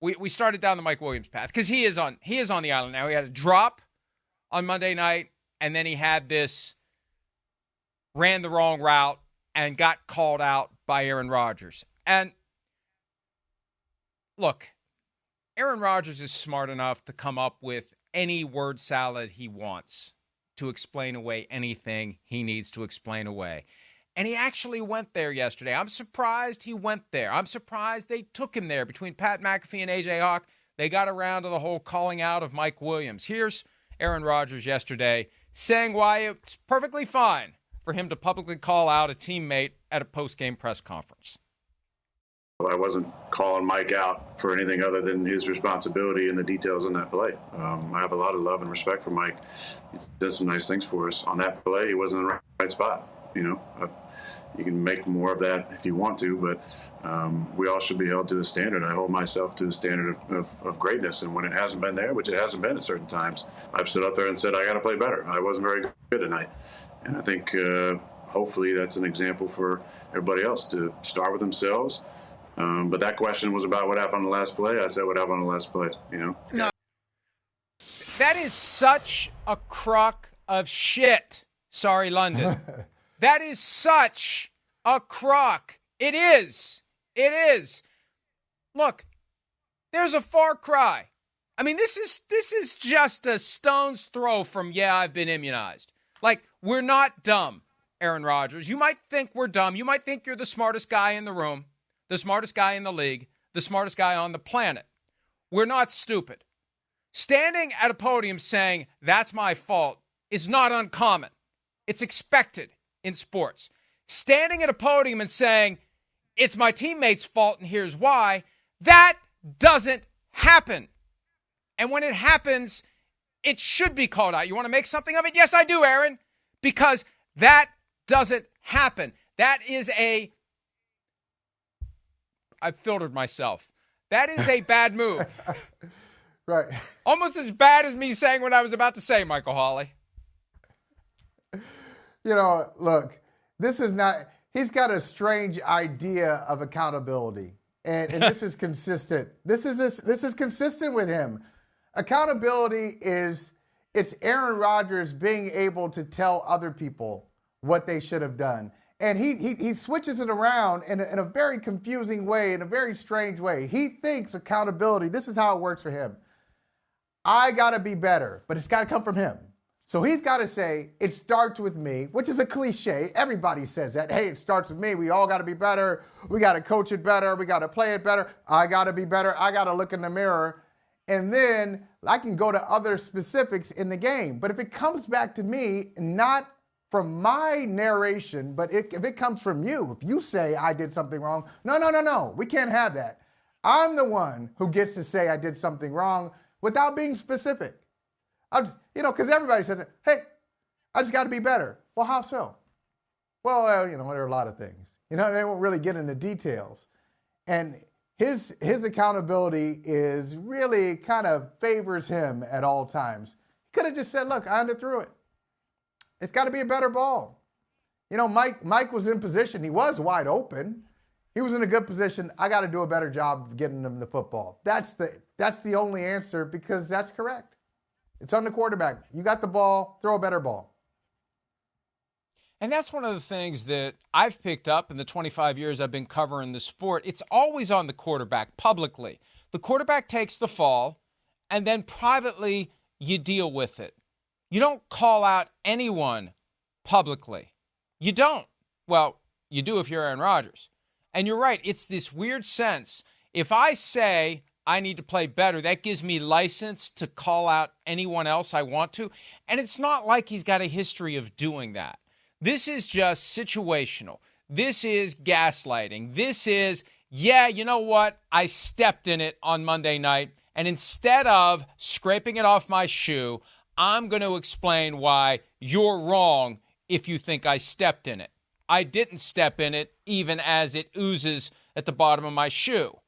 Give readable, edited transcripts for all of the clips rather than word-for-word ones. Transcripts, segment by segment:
we started down the Mike Williams path because he is on the island now. He had a drop on Monday night, and then he had ran the wrong route and got called out by Aaron Rodgers. And look, Aaron Rodgers is smart enough to come up with any word salad he wants to explain away anything he needs to explain away. And he actually went there yesterday. I'm surprised he went there. I'm surprised they took him there. Between Pat McAfee and A.J. Hawk, they got around to the whole calling out of Mike Williams. Here's Aaron Rodgers yesterday saying why it's perfectly fine for him to publicly call out a teammate at a post-game press conference. I wasn't calling Mike out for anything other than his responsibility and the details on that play. I have a lot of love and respect for Mike. He did some nice things for us. On that play, he wasn't in the right spot. You can make more of that if you want to, but we all should be held to the standard. I hold myself to the standard of greatness, and when it hasn't been there, which it hasn't been at certain times, I've stood up there and said, I got to play better. I wasn't very good tonight. And I think hopefully that's an example for everybody else to start with themselves. But that question was about what happened on the last play. I said what happened on the last play, No. That is such a crock of shit. Sorry, London. That is such a crock. It is. It is. Look, there's a far cry. I mean, this is just a stone's throw from, I've been immunized. Like, we're not dumb, Aaron Rodgers. You might think we're dumb. You might think you're the smartest guy in the room, the smartest guy in the league, the smartest guy on the planet. We're not stupid. Standing at a podium saying, that's my fault, is not uncommon. It's expected in sports. Standing at a podium and saying, it's my teammate's fault and here's why, that doesn't happen. And when it happens, it should be called out. You want to make something of it? Yes, I do, Aaron, because that doesn't happen. That is I've filtered myself. That is a bad move. Right. Almost as bad as me saying what I was about to say, Michael Holley. Look, this is not, he's got a strange idea of accountability. And this is consistent. This is consistent with him. Accountability it's Aaron Rodgers being able to tell other people what they should have done. And he switches it around in a very confusing way, in a very strange way. He thinks accountability, this is how it works for him. I got to be better, but it's got to come from him. So he's got to say, it starts with me, which is a cliche. Everybody says that. Hey, it starts with me. We all got to be better. We got to coach it better. We got to play it better. I got to be better. I got to look in the mirror. And then I can go to other specifics in the game. But if it comes back to me, not from my narration, but if it comes from you, if you say I did something wrong, no. We can't have that. I'm the one who gets to say I did something wrong without being specific. Because everybody says, hey, I just got to be better. Well, how so? Well, there are a lot of things. They won't really get into details. And his accountability is really kind of favors him at all times. He could have just said, look, I underthrew it. It's got to be a better ball. Mike was in position. He was wide open. He was in a good position. I got to do a better job of getting him the football. That's the only answer because that's correct. It's on the quarterback. You got the ball, throw a better ball. And that's one of the things that I've picked up in the 25 years I've been covering the sport. It's always on the quarterback publicly. The quarterback takes the fall, and then privately you deal with it. You don't call out anyone publicly. You don't. Well, you do if you're Aaron Rodgers. And you're right. It's this weird sense. If I say I need to play better, that gives me license to call out anyone else I want to. And it's not like he's got a history of doing that. This is just situational. This is gaslighting. This is, you know what? I stepped in it on Monday night. And instead of scraping it off my shoe, I'm going to explain why you're wrong if you think I stepped in it. I didn't step in it, even as it oozes at the bottom of my shoe.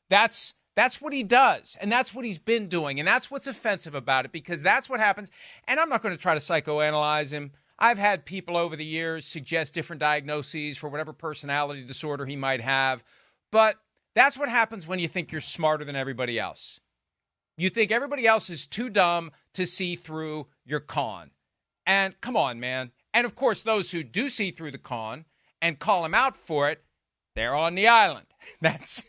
That's what he does, and that's what he's been doing, and that's what's offensive about it, because that's what happens. And I'm not going to try to psychoanalyze him. I've had people over the years suggest different diagnoses for whatever personality disorder he might have, but That's what happens when you think you're smarter than everybody else. You think everybody else is too dumb to see through your con. And come on, man. And of course, those who do see through the con and call him out for it, they're on the island. That's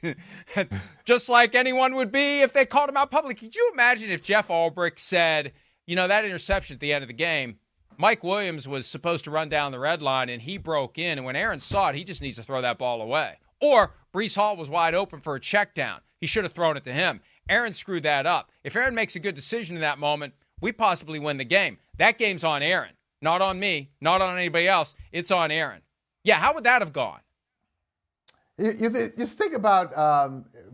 just like anyone would be if they called him out publicly. Could you imagine if Jeff Ulbrich said, that interception at the end of the game, Mike Williams was supposed to run down the red line and he broke in, and when Aaron saw it, he just needs to throw that ball away. Or Breece Hall was wide open for a check down. He should have thrown it to him. Aaron screwed that up. If Aaron makes a good decision in that moment, we possibly win the game. That game's on Aaron, not on me, not on anybody else. It's on Aaron. Yeah, how would that have gone? Just think about,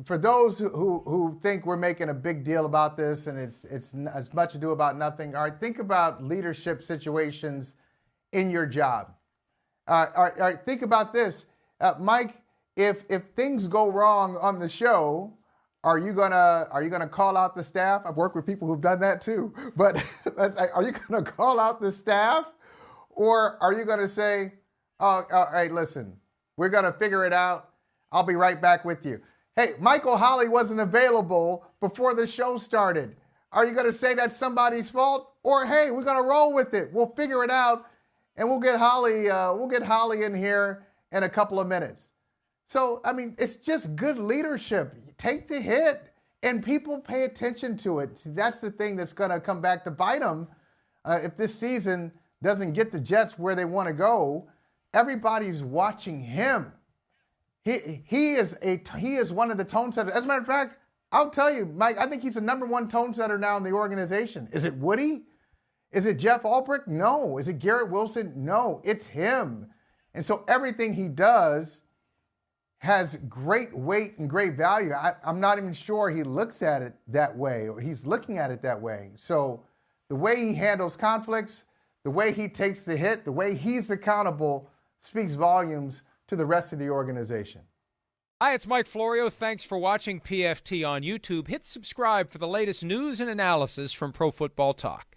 for those who think we're making a big deal about this and it's as much ado about nothing, all right, think about leadership situations in your job. All right, think about this. Mike, if things go wrong on the show, are you gonna call out the staff? I've worked with people who've done that too. But are you gonna call out the staff, or are you gonna say, "Oh, all right, listen, we're gonna figure it out. I'll be right back with you." Hey, Michael Holley wasn't available before the show started. Are you gonna say that's somebody's fault, or hey, we're gonna roll with it? We'll figure it out, and we'll get Holley. We'll get Holley in here in a couple of minutes. So, I mean, it's just good leadership. You take the hit, and people pay attention to it. See, that's the thing that's going to come back to bite them if this season doesn't get the Jets where they want to go. Everybody's watching him. He is one of the tone setters. As a matter of fact, I'll tell you, Mike, I think he's the number one tone setter now in the organization. Is it Woody? Is it Jeff Ulbrich? No. Is it Garrett Wilson? No. It's him. And so everything he does has great weight and great value. I'm not even sure he looks at it that way, or he's looking at it that way. So the way he handles conflicts, the way he takes the hit, the way he's accountable speaks volumes to the rest of the organization. Hi, it's Mike Florio. Thanks for watching PFT on YouTube. Hit subscribe for the latest news and analysis from Pro Football Talk.